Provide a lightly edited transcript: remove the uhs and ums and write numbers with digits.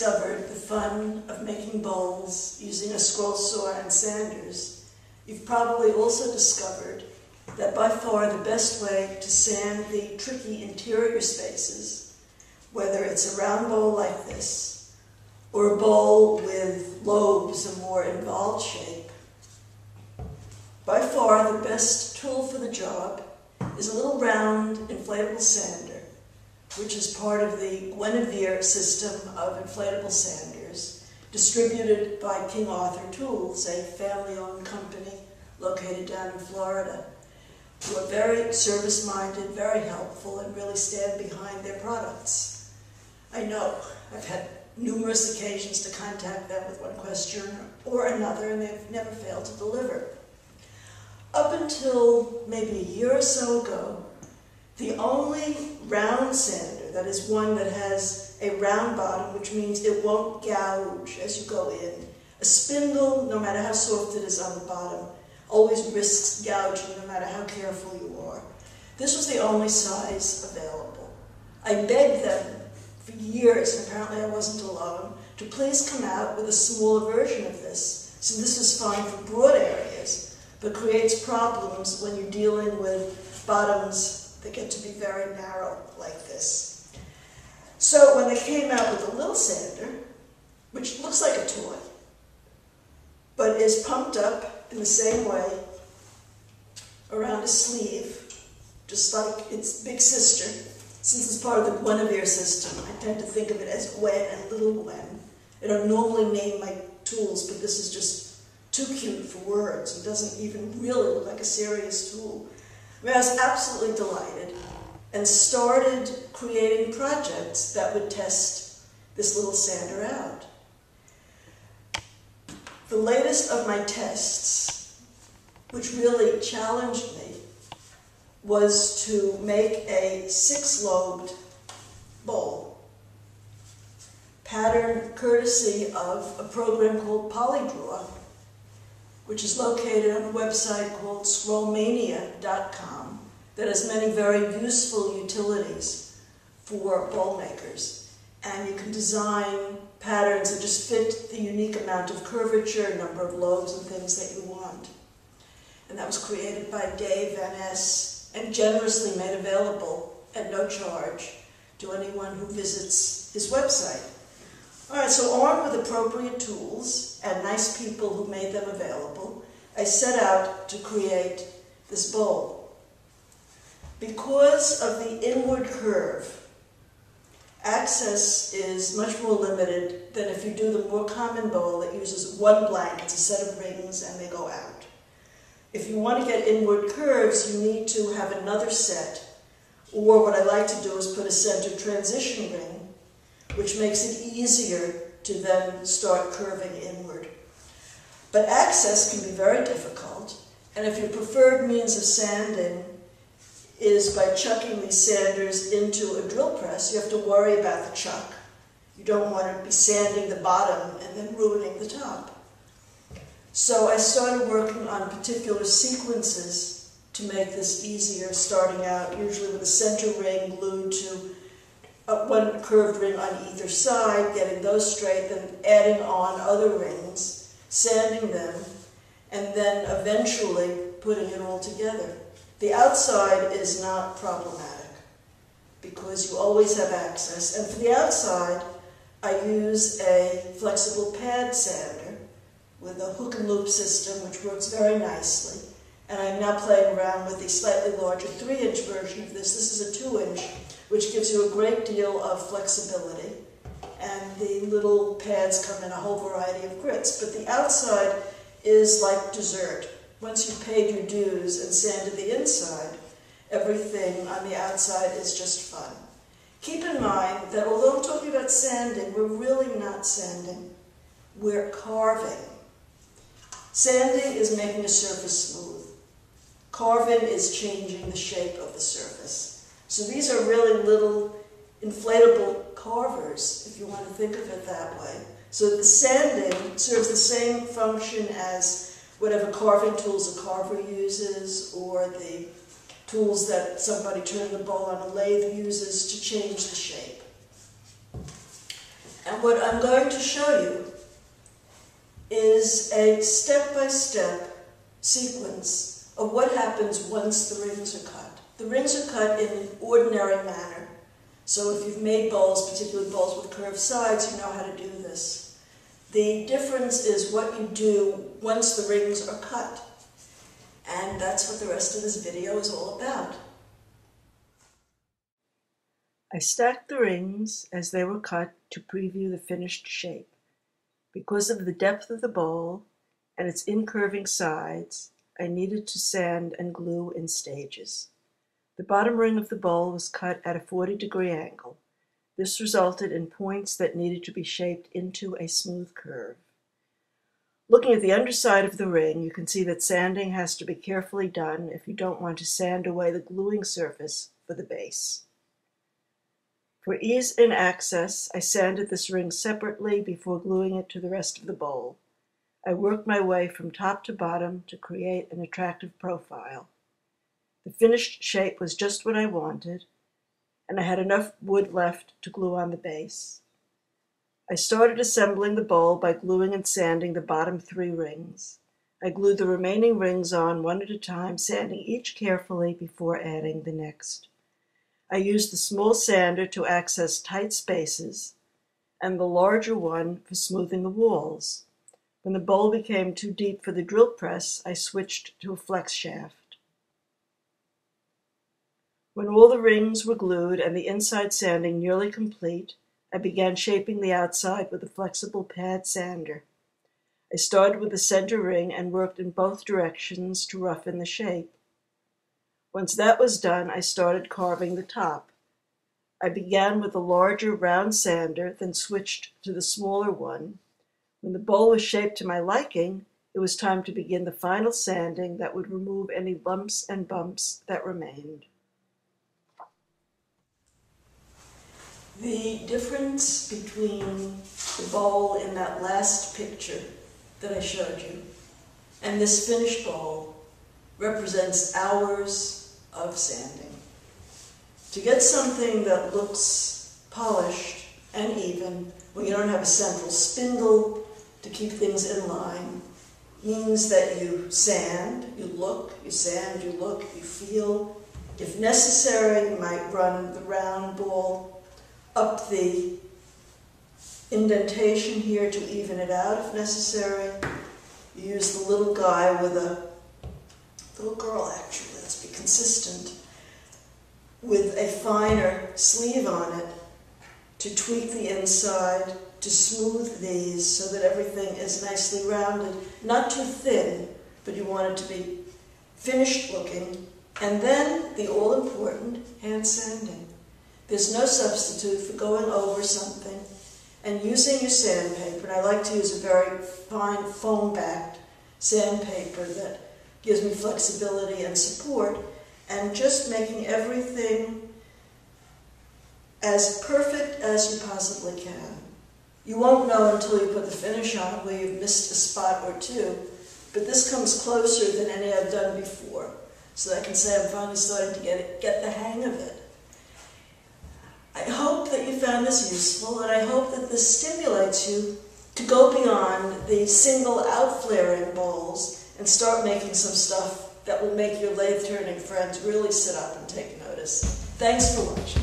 discovered the fun of making bowls using a scroll saw and sanders, you've probably also discovered that by far the best way to sand the tricky interior spaces, whether it's a round bowl like this, or a bowl with lobes, a more involved shape, by far the best tool for the job is a little round inflatable sander, which is part of the Guinevere system of inflatable sanders, distributed by King Arthur Tools, a family-owned company located down in Florida, who are very service-minded, very helpful, and really stand behind their products. I know I've had numerous occasions to contact them with one question or another, and they've never failed to deliver. Up until maybe a year or so ago, the only round sander, that is one that has a round bottom, which means it won't gouge as you go in. A spindle, no matter how soft it is on the bottom, always risks gouging no matter how careful you are. This was the only size available. I begged them for years, and apparently I wasn't alone, to please come out with a smaller version of this. So this is fine for broad areas, but creates problems when you're dealing with bottoms that get to be very narrow like this. So when they came out with a little sander, which looks like a toy, but is pumped up in the same way around a sleeve, just like its big sister. Since it's part of the Guinevere system, I tend to think of it as Gwen and Little Gwen. I don't normally name my tools, but this is just too cute for words. It doesn't even really look like a serious tool. I mean, I was absolutely delighted and started creating projects that would test this little sander out. The latest of my tests, which really challenged me, was to make a 6-lobed bowl, patterned courtesy of a program called Polydraw, which is located on a website called scrollmania.com that has many very useful utilities for bowl makers. And you can design patterns that just fit the unique amount of curvature, number of lobes, and things that you want. And that was created by Dave Van Ness and generously made available at no charge to anyone who visits his website. All right, so armed with appropriate tools and nice people who made them available, I set out to create this bowl. Because of the inward curve, access is much more limited than if you do the more common bowl that uses one blank. It's a set of rings and they go out. If you want to get inward curves, you need to have another set, or what I like to do is put a center transition ring, which makes it easier to then start curving inward. But access can be very difficult, and if your preferred means of sanding is by chucking these sanders into a drill press, you have to worry about the chuck. You don't want to be sanding the bottom and then ruining the top. So I started working on particular sequences to make this easier, starting out usually with a center ring glued to one curved ring on either side, getting those straight, then adding on other rings, sanding them, and then eventually putting it all together. The outside is not problematic because you always have access. And for the outside, I use a flexible pad sander with a hook and loop system, which works very nicely. And I'm now playing around with the slightly larger 3-inch version of this. This is a 2-inch, which gives you a great deal of flexibility. And the little pads come in a whole variety of grits. But the outside is like dessert. Once you've paid your dues and sanded the inside, everything on the outside is just fun. Keep in mind that although I'm talking about sanding, we're really not sanding. We're carving. Sanding is making a surface smooth. Carving is changing the shape of the surface. So these are really little inflatable carvers, if you want to think of it that way. So the sanding serves the same function as whatever carving tools a carver uses, or the tools that somebody turning a bowl on a lathe uses to change the shape. And what I'm going to show you is a step-by-step sequence of what happens once the rings are cut. The rings are cut in an ordinary manner. So if you've made bowls, particularly bowls with curved sides, you know how to do this. The difference is what you do once the rings are cut. And that's what the rest of this video is all about. I stacked the rings as they were cut to preview the finished shape. Because of the depth of the bowl and its incurving sides, I needed to sand and glue in stages. The bottom ring of the bowl was cut at a 40-degree angle. This resulted in points that needed to be shaped into a smooth curve. Looking at the underside of the ring, you can see that sanding has to be carefully done if you don't want to sand away the gluing surface for the base. For ease in access, I sanded this ring separately before gluing it to the rest of the bowl. I worked my way from top to bottom to create an attractive profile. The finished shape was just what I wanted, and I had enough wood left to glue on the base. I started assembling the bowl by gluing and sanding the bottom 3 rings. I glued the remaining rings on one at a time, sanding each carefully before adding the next. I used the small sander to access tight spaces and the larger one for smoothing the walls. When the bowl became too deep for the drill press, I switched to a flex shaft. When all the rings were glued and the inside sanding nearly complete, I began shaping the outside with a flexible pad sander. I started with the center ring and worked in both directions to roughen the shape. Once that was done, I started carving the top. I began with the larger round sander, then switched to the smaller one. When the bowl was shaped to my liking, it was time to begin the final sanding that would remove any lumps and bumps that remained. The difference between the bowl in that last picture that I showed you and this finished bowl represents hours of sanding. To get something that looks polished and even when you don't have a central spindle to keep things in line means that you sand, you look, you sand, you look, you feel. If necessary, you might run the round ball up the indentation here to even it out if necessary. You use the little guy with a little girl, actually, let's be consistent, with a finer sleeve on it to tweak the inside, to smooth these so that everything is nicely rounded. Not too thin, but you want it to be finished looking. And then the all-important hand sanding. There's no substitute for going over something and using your sandpaper. And I like to use a very fine foam-backed sandpaper that gives me flexibility and support, and just making everything as perfect as you possibly can. You won't know until you put the finish on where you've missed a spot or two, but this comes closer than any I've done before, so that I can say I'm finally starting to get the hang of it. I hope that you found this useful, and I hope that this stimulates you to go beyond the single out-flaring bowls and start making some stuff that will make your lathe-turning friends really sit up and take notice. Thanks for watching.